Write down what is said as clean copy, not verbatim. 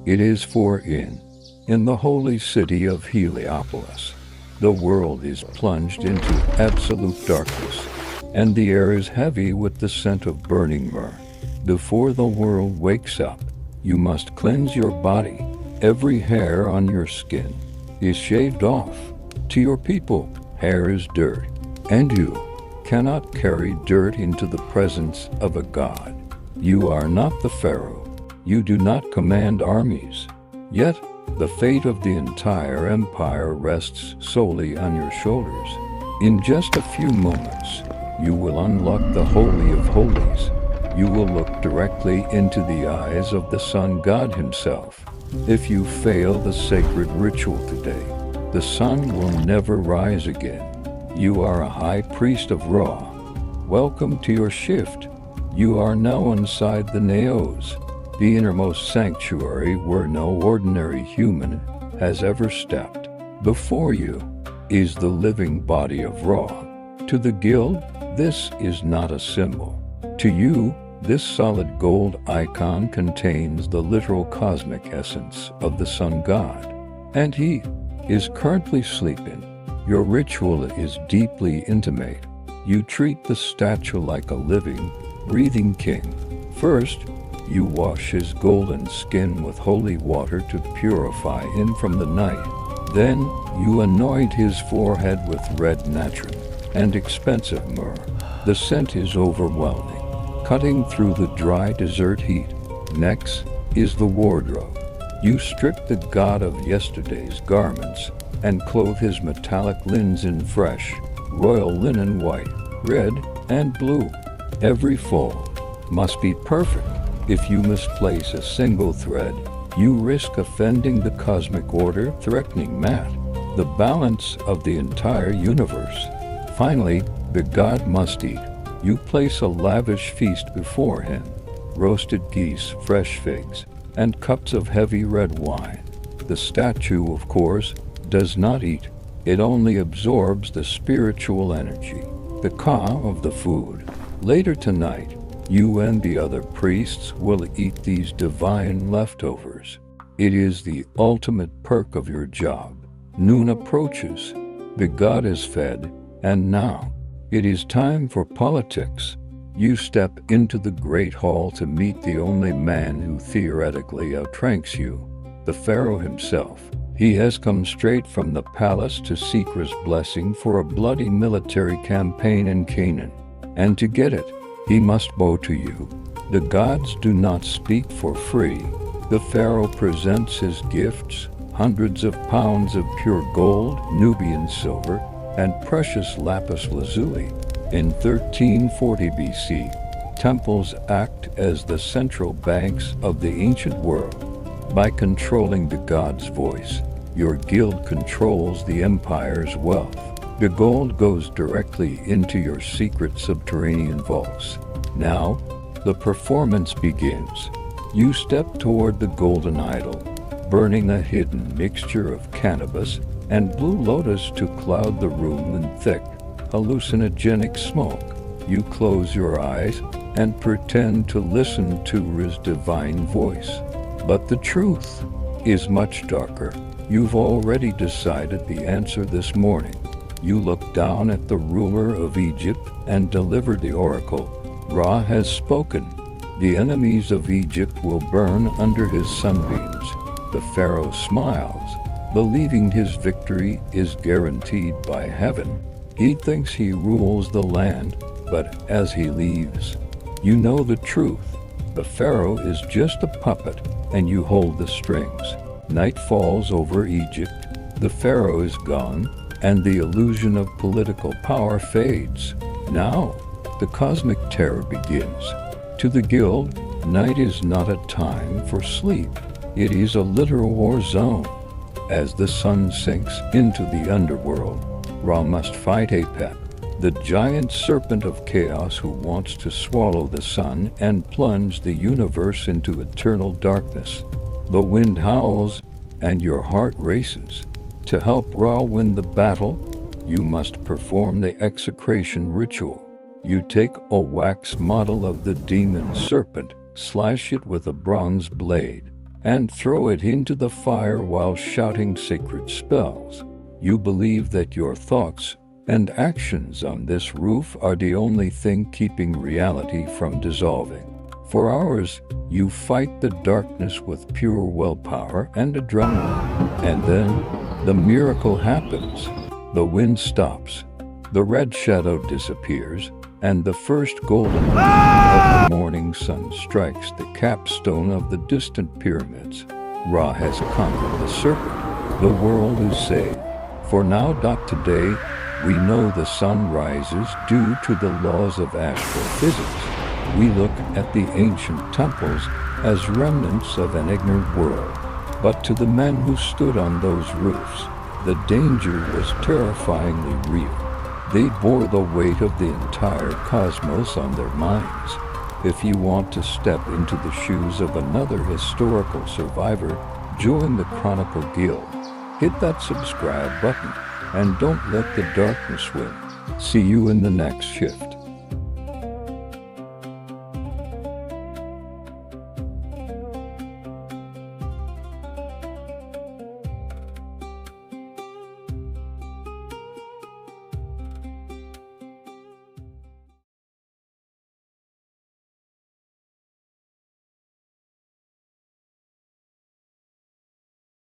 It is for in the holy city of Heliopolis, the world is plunged into absolute darkness, and the air is heavy with the scent of burning myrrh. Before the world wakes up, you must cleanse your body. Every hair on your skin is shaved off. To your people, hair is dirt, and you cannot carry dirt into the presence of a god. You are not the Pharaoh. You do not command armies. Yet, the fate of the entire empire rests solely on your shoulders. In just a few moments, you will unlock the Holy of Holies. You will look directly into the eyes of the sun god himself. If you fail the sacred ritual today, the sun will never rise again. You are a high priest of Ra. Welcome to your shift. You are now inside the Naos, the innermost sanctuary where no ordinary human has ever stepped. Before you is the living body of Ra. To the guild, this is not a symbol. To you, this solid gold icon contains the literal cosmic essence of the sun god, and he is currently sleeping. Your ritual is deeply intimate. You treat the statue like a living, breathing king. First, you wash his golden skin with holy water to purify him from the night. Then, you anoint his forehead with red natron and expensive myrrh. The scent is overwhelming, cutting through the dry desert heat. Next is the wardrobe. You strip the god of yesterday's garments and clothe his metallic limbs in fresh, royal linen white, red, and blue. Every fold must be perfect. If you misplace a single thread, you risk offending the cosmic order, threatening the balance of the entire universe. Finally, the god must eat. You place a lavish feast before him: roasted geese, fresh figs, and cups of heavy red wine. The statue, of course, does not eat. It only absorbs the spiritual energy, the ka of the food. Later tonight, you and the other priests will eat these divine leftovers. It is the ultimate perk of your job. Noon approaches. The god is fed, and now it is time for politics. You step into the great hall to meet the only man who theoretically outranks you, the Pharaoh himself. He has come straight from the palace to seek his blessing for a bloody military campaign in Canaan. And to get it, he must bow to you. The gods do not speak for free. The Pharaoh presents his gifts: hundreds of pounds of pure gold, Nubian silver, and precious lapis lazuli. In 1340 BC, temples act as the central banks of the ancient world. By controlling the god's voice, your guild controls the empire's wealth. The gold goes directly into your secret subterranean vaults. Now, the performance begins. You step toward the golden idol, burning a hidden mixture of cannabis and blue lotus to cloud the room in thick, hallucinogenic smoke. You close your eyes and pretend to listen to his divine voice. But the truth is much darker. You've already decided the answer this morning. You look down at the ruler of Egypt and deliver the oracle. Ra has spoken. The enemies of Egypt will burn under his sunbeams. The Pharaoh smiles, believing his victory is guaranteed by heaven. He thinks he rules the land, but as he leaves, you know the truth. The Pharaoh is just a puppet, and you hold the strings. Night falls over Egypt. The Pharaoh is gone, and the illusion of political power fades. Now, the cosmic terror begins. To the guild, night is not a time for sleep. It is a literal war zone. As the sun sinks into the underworld, Ra must fight Apep, the giant serpent of chaos who wants to swallow the sun and plunge the universe into eternal darkness. The wind howls, and your heart races. To help Ra win the battle, you must perform the execration ritual. You take a wax model of the demon serpent, slash it with a bronze blade, and throw it into the fire while shouting sacred spells. You believe that your thoughts and actions on this roof are the only thing keeping reality from dissolving. For hours, you fight the darkness with pure willpower and adrenaline. And then, the miracle happens. The wind stops, the red shadow disappears, and the first golden beam of the morning sun strikes the capstone of the distant pyramids. Ra has conquered the serpent. The world is saved. For now. Today, we know the sun rises due to the laws of astrophysics. We look at the ancient temples as remnants of an ignorant world. But to the men who stood on those roofs, the danger was terrifyingly real. They bore the weight of the entire cosmos on their minds. If you want to step into the shoes of another historical survivor, join the Chronicle Guild. Hit that subscribe button and don't let the darkness win. See you in the next shift.